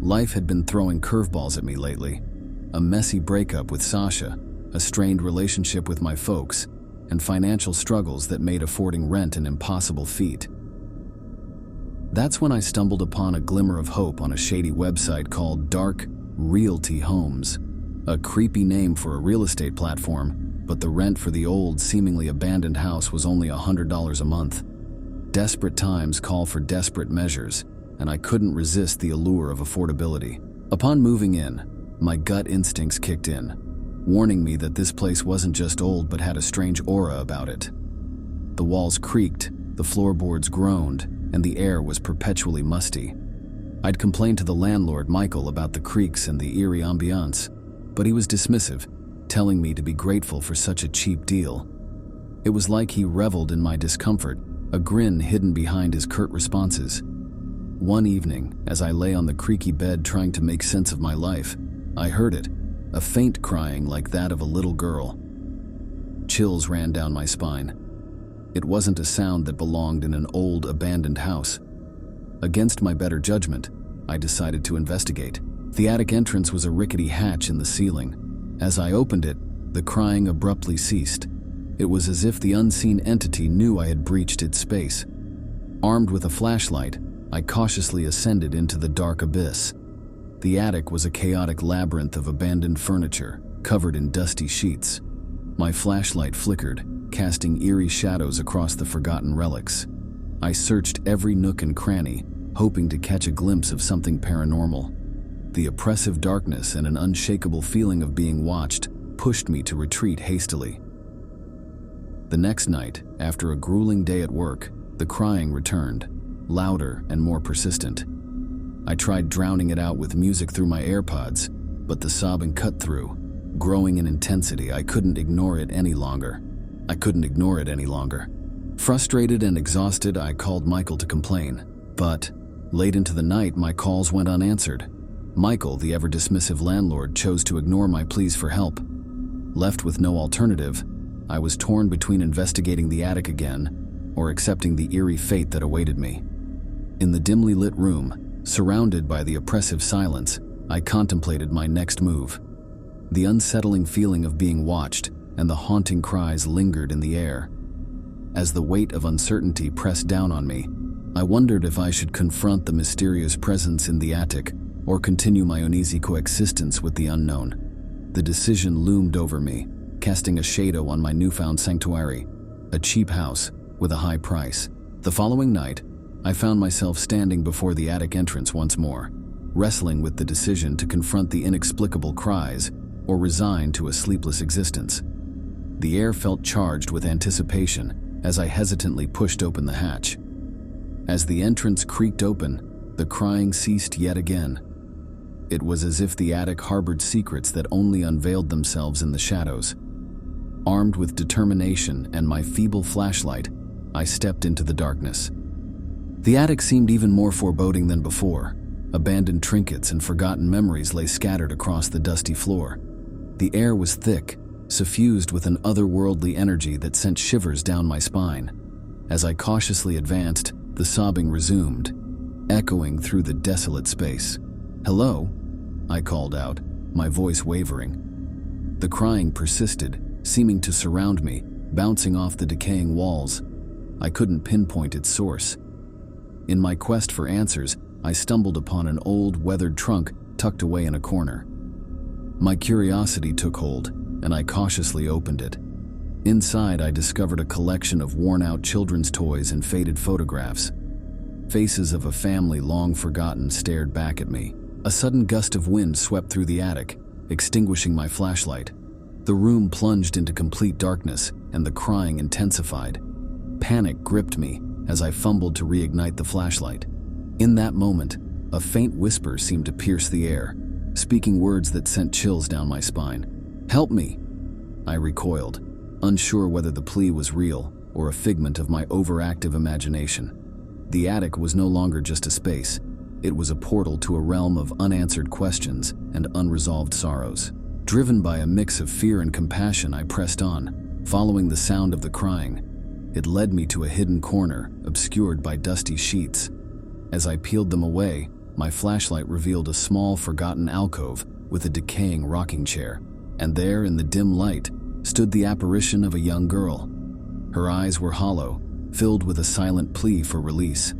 Life had been throwing curveballs at me lately. A messy breakup with Sasha, a strained relationship with my folks, and financial struggles that made affording rent an impossible feat. That's when I stumbled upon a glimmer of hope on a shady website called Dark Realty Homes, a creepy name for a real estate platform, but the rent for the old, seemingly abandoned house was only $100 a month. Desperate times call for desperate measures, and I couldn't resist the allure of affordability. Upon moving in, my gut instincts kicked in, warning me that this place wasn't just old but had a strange aura about it. The walls creaked, the floorboards groaned, and the air was perpetually musty. I'd complained to the landlord, Michael, about the creaks and the eerie ambiance, but he was dismissive, telling me to be grateful for such a cheap deal. It was like he reveled in my discomfort, a grin hidden behind his curt responses. One evening, as I lay on the creaky bed trying to make sense of my life, I heard it, a faint crying like that of a little girl. Chills ran down my spine. It wasn't a sound that belonged in an old, abandoned house. Against my better judgment, I decided to investigate. The attic entrance was a rickety hatch in the ceiling. As I opened it, the crying abruptly ceased. It was as if the unseen entity knew I had breached its space. Armed with a flashlight, I cautiously ascended into the dark abyss. The attic was a chaotic labyrinth of abandoned furniture, covered in dusty sheets. My flashlight flickered, casting eerie shadows across the forgotten relics. I searched every nook and cranny, hoping to catch a glimpse of something paranormal. The oppressive darkness and an unshakable feeling of being watched pushed me to retreat hastily. The next night, after a grueling day at work, the crying returned, louder and more persistent. I tried drowning it out with music through my AirPods, but the sobbing cut through. Growing in intensity, I couldn't ignore it any longer. Frustrated and exhausted, I called Michael to complain. But, late into the night, my calls went unanswered. Michael, the ever-dismissive landlord, chose to ignore my pleas for help. Left with no alternative, I was torn between investigating the attic again or accepting the eerie fate that awaited me. In the dimly lit room, surrounded by the oppressive silence, I contemplated my next move. The unsettling feeling of being watched and the haunting cries lingered in the air. As the weight of uncertainty pressed down on me, I wondered if I should confront the mysterious presence in the attic or continue my uneasy coexistence with the unknown. The decision loomed over me, casting a shadow on my newfound sanctuary, a cheap house with a high price. The following night, I found myself standing before the attic entrance once more, wrestling with the decision to confront the inexplicable cries or resign to a sleepless existence. The air felt charged with anticipation as I hesitantly pushed open the hatch. As the entrance creaked open, the crying ceased yet again. It was as if the attic harbored secrets that only unveiled themselves in the shadows. Armed with determination and my feeble flashlight, I stepped into the darkness. The attic seemed even more foreboding than before. Abandoned trinkets and forgotten memories lay scattered across the dusty floor. The air was thick, suffused with an otherworldly energy that sent shivers down my spine. As I cautiously advanced, the sobbing resumed, echoing through the desolate space. "Hello?" I called out, my voice wavering. The crying persisted, seeming to surround me, bouncing off the decaying walls. I couldn't pinpoint its source. In my quest for answers, I stumbled upon an old, weathered trunk tucked away in a corner. My curiosity took hold, and I cautiously opened it. Inside, I discovered a collection of worn-out children's toys and faded photographs. Faces of a family long forgotten stared back at me. A sudden gust of wind swept through the attic, extinguishing my flashlight. The room plunged into complete darkness, and the crying intensified. Panic gripped me as I fumbled to reignite the flashlight. In that moment, a faint whisper seemed to pierce the air, speaking words that sent chills down my spine. "Help me!" I recoiled, unsure whether the plea was real or a figment of my overactive imagination. The attic was no longer just a space. It was a portal to a realm of unanswered questions and unresolved sorrows. Driven by a mix of fear and compassion, I pressed on, following the sound of the crying. It led me to a hidden corner, obscured by dusty sheets. As I peeled them away, my flashlight revealed a small, forgotten alcove with a decaying rocking chair, and there, in the dim light, stood the apparition of a young girl. Her eyes were hollow, filled with a silent plea for release.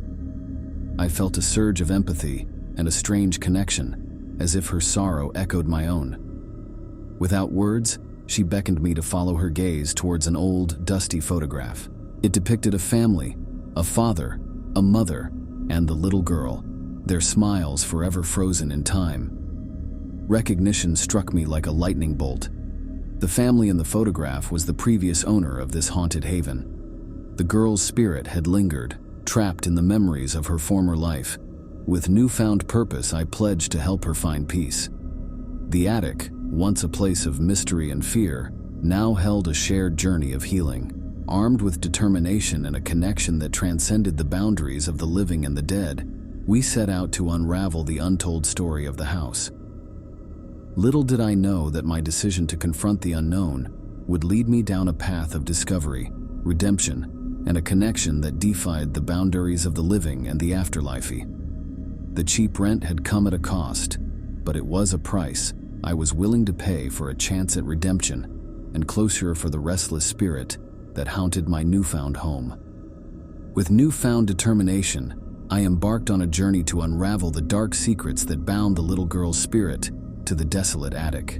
I felt a surge of empathy and a strange connection, as if her sorrow echoed my own. Without words, she beckoned me to follow her gaze towards an old, dusty photograph. It depicted a family, a father, a mother, and the little girl, their smiles forever frozen in time. Recognition struck me like a lightning bolt. The family in the photograph was the previous owner of this haunted haven. The girl's spirit had lingered, trapped in the memories of her former life. With newfound purpose, I pledged to help her find peace. The attic, once a place of mystery and fear, now held a shared journey of healing. Armed with determination and a connection that transcended the boundaries of the living and the dead, we set out to unravel the untold story of the house. Little did I know that my decision to confront the unknown would lead me down a path of discovery, redemption, and a connection that defied the boundaries of the living and the afterlife. The cheap rent had come at a cost, but it was a price I was willing to pay for a chance at redemption and closure for the restless spirit that haunted my newfound home. With newfound determination, I embarked on a journey to unravel the dark secrets that bound the little girl's spirit to the desolate attic.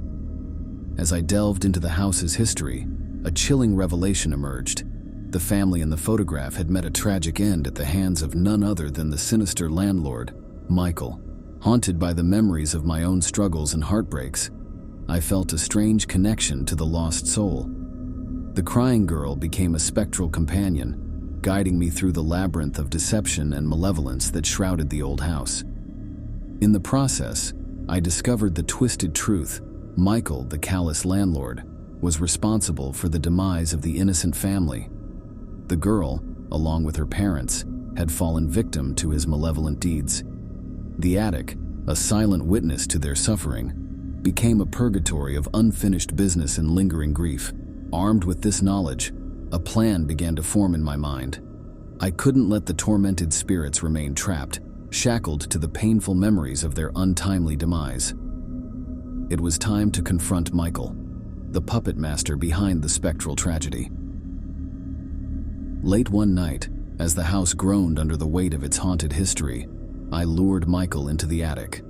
As I delved into the house's history, a chilling revelation emerged. The family in the photograph had met a tragic end at the hands of none other than the sinister landlord, Michael. Haunted by the memories of my own struggles and heartbreaks, I felt a strange connection to the lost soul. The crying girl became a spectral companion, guiding me through the labyrinth of deception and malevolence that shrouded the old house. In the process, I discovered the twisted truth. Michael, the callous landlord, was responsible for the demise of the innocent family. The girl, along with her parents, had fallen victim to his malevolent deeds. The attic, a silent witness to their suffering, became a purgatory of unfinished business and lingering grief. Armed with this knowledge, a plan began to form in my mind. I couldn't let the tormented spirits remain trapped, shackled to the painful memories of their untimely demise. It was time to confront Michael, the puppet master behind the spectral tragedy. Late one night, as the house groaned under the weight of its haunted history, I lured Michael into the attic.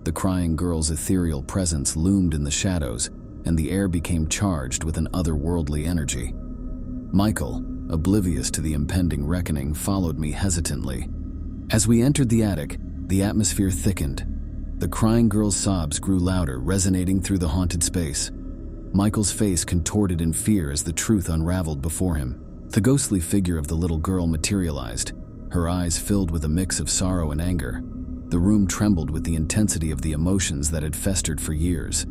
The crying girl's ethereal presence loomed in the shadows, and the air became charged with an otherworldly energy. Michael, oblivious to the impending reckoning, followed me hesitantly. As we entered the attic, the atmosphere thickened. The crying girl's sobs grew louder, resonating through the haunted space. Michael's face contorted in fear as the truth unraveled before him. The ghostly figure of the little girl materialized, her eyes filled with a mix of sorrow and anger. The room trembled with the intensity of the emotions that had festered for years.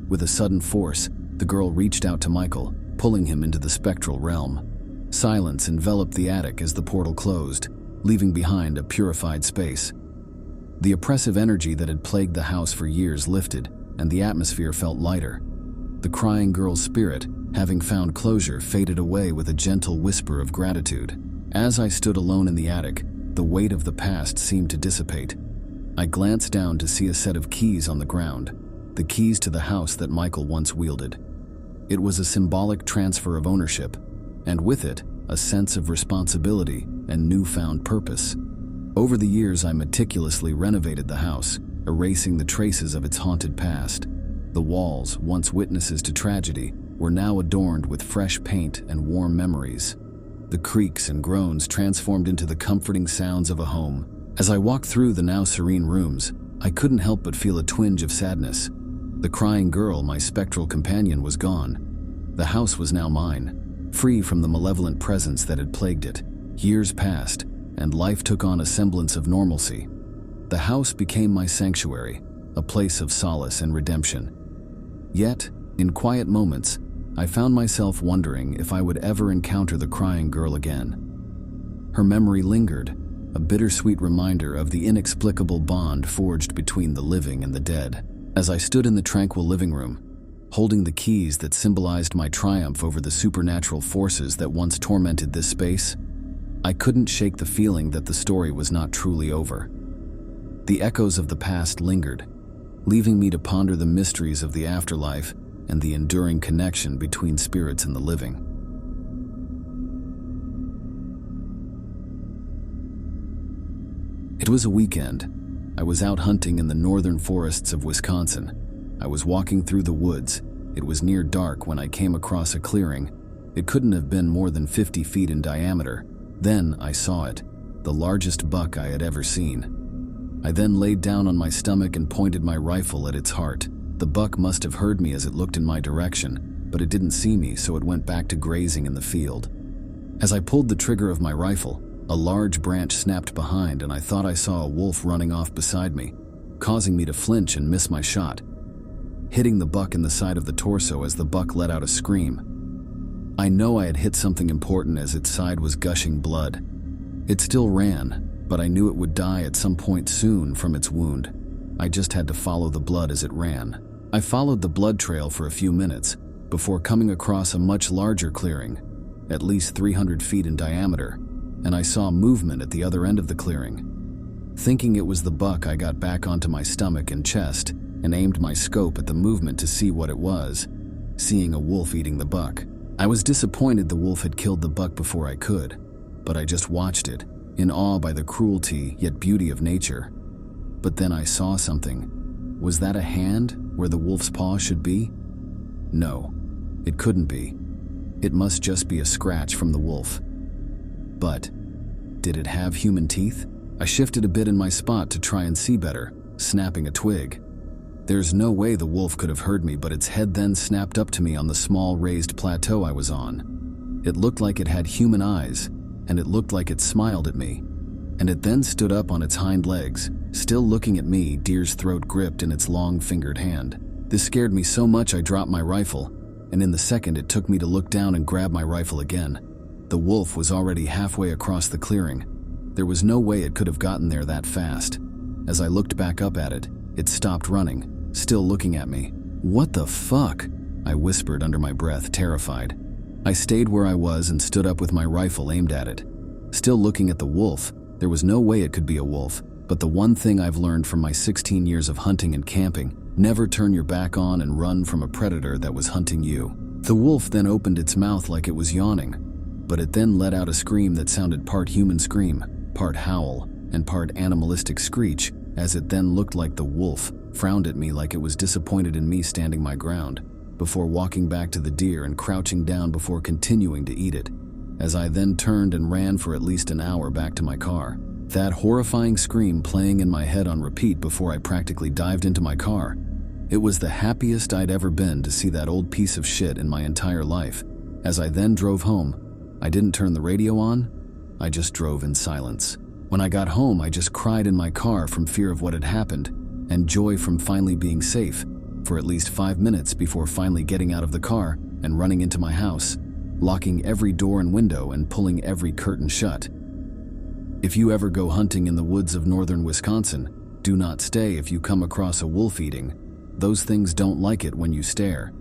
With a sudden force, the girl reached out to Michael, pulling him into the spectral realm. Silence enveloped the attic as the portal closed, leaving behind a purified space. The oppressive energy that had plagued the house for years lifted, and the atmosphere felt lighter. The crying girl's spirit, having found closure, faded away with a gentle whisper of gratitude. As I stood alone in the attic, the weight of the past seemed to dissipate. I glanced down to see a set of keys on the ground, the keys to the house that Michael once wielded. It was a symbolic transfer of ownership, and with it, a sense of responsibility and newfound purpose. Over the years, I meticulously renovated the house, erasing the traces of its haunted past. The walls, once witnesses to tragedy, were now adorned with fresh paint and warm memories. The creaks and groans transformed into the comforting sounds of a home. As I walked through the now serene rooms, I couldn't help but feel a twinge of sadness. The crying girl, my spectral companion, was gone. The house was now mine, free from the malevolent presence that had plagued it. Years passed, and life took on a semblance of normalcy. The house became my sanctuary, a place of solace and redemption. Yet, in quiet moments, I found myself wondering if I would ever encounter the crying girl again. Her memory lingered, a bittersweet reminder of the inexplicable bond forged between the living and the dead. As I stood in the tranquil living room, holding the keys that symbolized my triumph over the supernatural forces that once tormented this space, I couldn't shake the feeling that the story was not truly over. The echoes of the past lingered, leaving me to ponder the mysteries of the afterlife and the enduring connection between spirits and the living. It was a weekend. I was out hunting in the northern forests of Wisconsin. I was walking through the woods. It was near dark when I came across a clearing. It couldn't have been more than 50 feet in diameter. Then I saw it, the largest buck I had ever seen. I then laid down on my stomach and pointed my rifle at its heart. The buck must have heard me as it looked in my direction, but it didn't see me, so it went back to grazing in the field. As I pulled the trigger of my rifle, a large branch snapped behind and I thought I saw a wolf running off beside me, causing me to flinch and miss my shot, hitting the buck in the side of the torso as the buck let out a scream. I know I had hit something important as its side was gushing blood. It still ran, but I knew it would die at some point soon from its wound. I just had to follow the blood as it ran. I followed the blood trail for a few minutes before coming across a much larger clearing, at least 300 feet in diameter, and I saw movement at the other end of the clearing. Thinking it was the buck, I got back onto my stomach and chest and aimed my scope at the movement to see what it was, seeing a wolf eating the buck. I was disappointed the wolf had killed the buck before I could, but I just watched it, in awe by the cruelty yet beauty of nature. But then I saw something. Was that a hand where the wolf's paw should be? No, it couldn't be. It must just be a scratch from the wolf. But did it have human teeth? I shifted a bit in my spot to try and see better, snapping a twig. There's no way the wolf could have heard me, but its head then snapped up to me on the small raised plateau I was on. It looked like it had human eyes, and it looked like it smiled at me. And it then stood up on its hind legs, still looking at me, deer's throat gripped in its long-fingered hand. This scared me so much I dropped my rifle, and in the second it took me to look down and grab my rifle again. The wolf was already halfway across the clearing. There was no way it could have gotten there that fast. As I looked back up at it, it stopped running, still looking at me. "What the fuck?" I whispered under my breath, terrified. I stayed where I was and stood up with my rifle aimed at it. Still looking at the wolf, there was no way it could be a wolf, but the one thing I've learned from my 16 years of hunting and camping: never turn your back on and run from a predator that was hunting you. The wolf then opened its mouth like it was yawning, but it then let out a scream that sounded part human scream, part howl, and part animalistic screech, as it then looked like the wolf frowned at me like it was disappointed in me standing my ground, before walking back to the deer and crouching down before continuing to eat it, as I then turned and ran for at least an hour back to my car. That horrifying scream playing in my head on repeat before I practically dived into my car. It was the happiest I'd ever been to see that old piece of shit in my entire life. As I then drove home, I didn't turn the radio on, I just drove in silence. When I got home, I just cried in my car from fear of what had happened, and joy from finally being safe, for at least 5 minutes before finally getting out of the car and running into my house, locking every door and window and pulling every curtain shut. If you ever go hunting in the woods of northern Wisconsin, do not stay if you come across a wolf eating. Those things don't like it when you stare.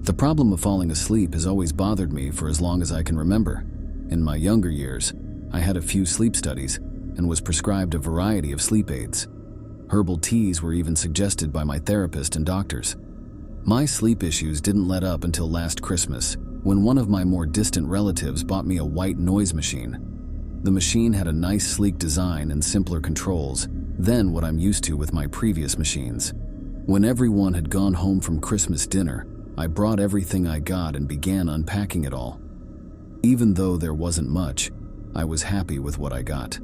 The problem of falling asleep has always bothered me for as long as I can remember. In my younger years, I had a few sleep studies and was prescribed a variety of sleep aids. Herbal teas were even suggested by my therapist and doctors. My sleep issues didn't let up until last Christmas, when one of my more distant relatives bought me a white noise machine. The machine had a nice sleek design and simpler controls than what I'm used to with my previous machines. When everyone had gone home from Christmas dinner, I brought everything I got and began unpacking it all. Even though there wasn't much, I was happy with what I got.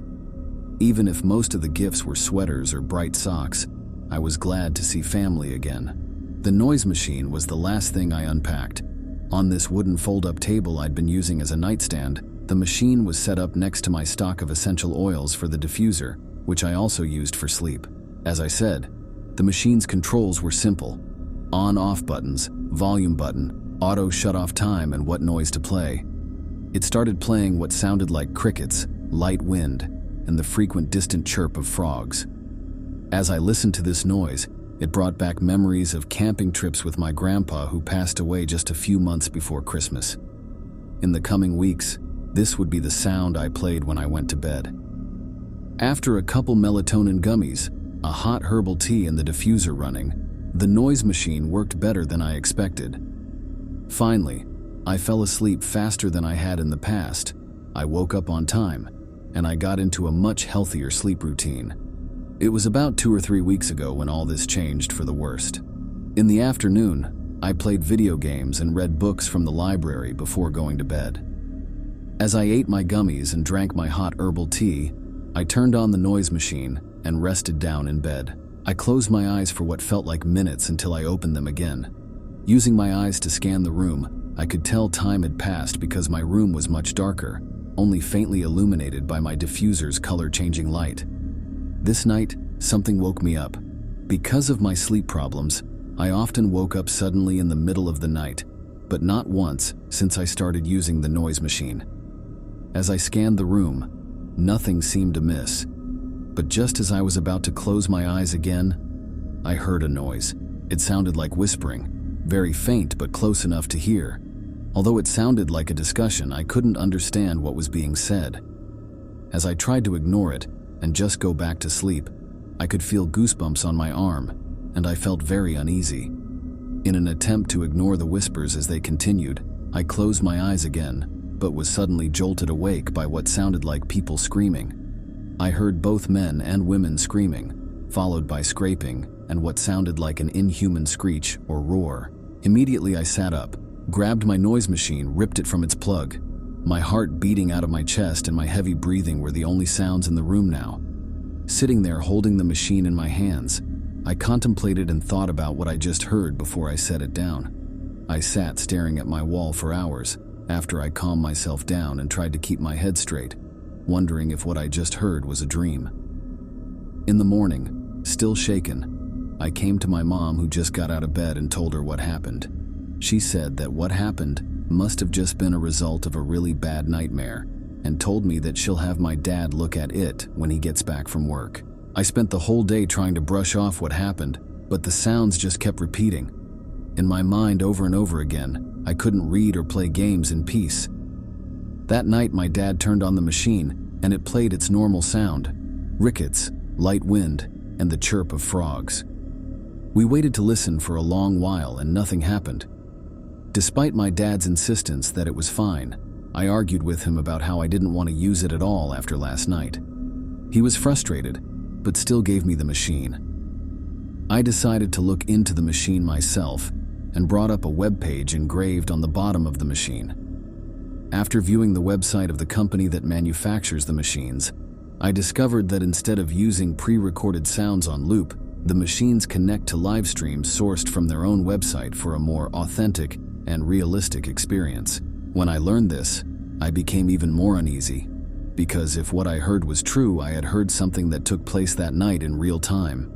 Even if most of the gifts were sweaters or bright socks, I was glad to see family again. The noise machine was the last thing I unpacked. On this wooden fold-up table I'd been using as a nightstand, the machine was set up next to my stock of essential oils for the diffuser, which I also used for sleep. As I said, the machine's controls were simple: on-off buttons, volume button, auto shut-off time, and what noise to play. It started playing what sounded like crickets, light wind, and the frequent distant chirp of frogs. As I listened to this noise, it brought back memories of camping trips with my grandpa, who passed away just a few months before Christmas. In the coming weeks, This would be the sound I played when I went to bed. After a couple melatonin gummies, a hot herbal tea and the diffuser running, the noise machine worked better than I expected. Finally, I fell asleep faster than I had in the past. I woke up on time, and I got into a much healthier sleep routine. It was about 2 or 3 weeks ago when all this changed for the worst. In the afternoon, I played video games and read books from the library before going to bed. As I ate my gummies and drank my hot herbal tea, I turned on the noise machine and rested down in bed. I closed my eyes for what felt like minutes until I opened them again. Using my eyes to scan the room, I could tell time had passed because my room was much darker, only faintly illuminated by my diffuser's color-changing light. This night, something woke me up. Because of my sleep problems, I often woke up suddenly in the middle of the night, but not once since I started using the noise machine. As I scanned the room, nothing seemed amiss, but just as I was about to close my eyes again, I heard a noise. It sounded like whispering, very faint but close enough to hear. Although it sounded like a discussion, I couldn't understand what was being said. As I tried to ignore it and just go back to sleep, I could feel goosebumps on my arm, and I felt very uneasy. In an attempt to ignore the whispers as they continued, I closed my eyes again, but was suddenly jolted awake by what sounded like people screaming. I heard both men and women screaming, followed by scraping and what sounded like an inhuman screech or roar. Immediately I sat up, grabbed my noise machine, ripped it from its plug. My heart beating out of my chest and my heavy breathing were the only sounds in the room now. Sitting there holding the machine in my hands, I contemplated and thought about what I just heard before I set it down. I sat staring at my wall for hours after I calmed myself down and tried to keep my head straight, wondering if what I just heard was a dream. In the morning, still shaken, I came to my mom, who just got out of bed, and told her what happened. She said that what happened must have just been a result of a really bad nightmare, and told me that she'll have my dad look at it when he gets back from work. I spent the whole day trying to brush off what happened, but the sounds just kept repeating. In my mind, over and over again, I couldn't read or play games in peace. That night, my dad turned on the machine, and it played its normal sound: crickets, light wind, and the chirp of frogs. We waited to listen for a long while, and nothing happened. Despite my dad's insistence that it was fine, I argued with him about how I didn't want to use it at all after last night. He was frustrated, but still gave me the machine. I decided to look into the machine myself and brought up a web page engraved on the bottom of the machine. After viewing the website of the company that manufactures the machines, I discovered that instead of using pre-recorded sounds on loop, the machines connect to live streams sourced from their own website for a more authentic and realistic experience. When I learned this, I became even more uneasy, because if what I heard was true, I had heard something that took place that night in real time.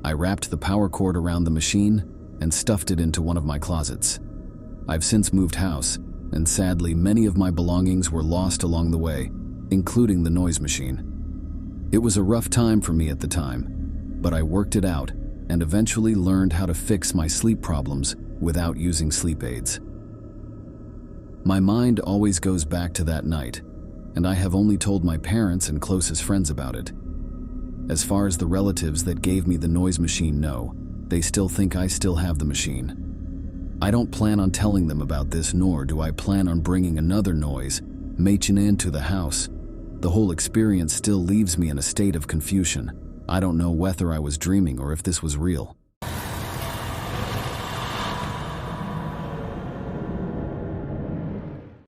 I wrapped the power cord around the machine and stuffed it into one of my closets. I've since moved house, and sadly many of my belongings were lost along the way, including the noise machine. It was a rough time for me at the time, but I worked it out and eventually learned how to fix my sleep problems without using sleep aids. My mind always goes back to that night, and I have only told my parents and closest friends about it. As far as the relatives that gave me the noise machine know, they still think I still have the machine. I don't plan on telling them about this, nor do I plan on bringing another noise machine into the house. The whole experience still leaves me in a state of confusion. I don't know whether I was dreaming or if this was real.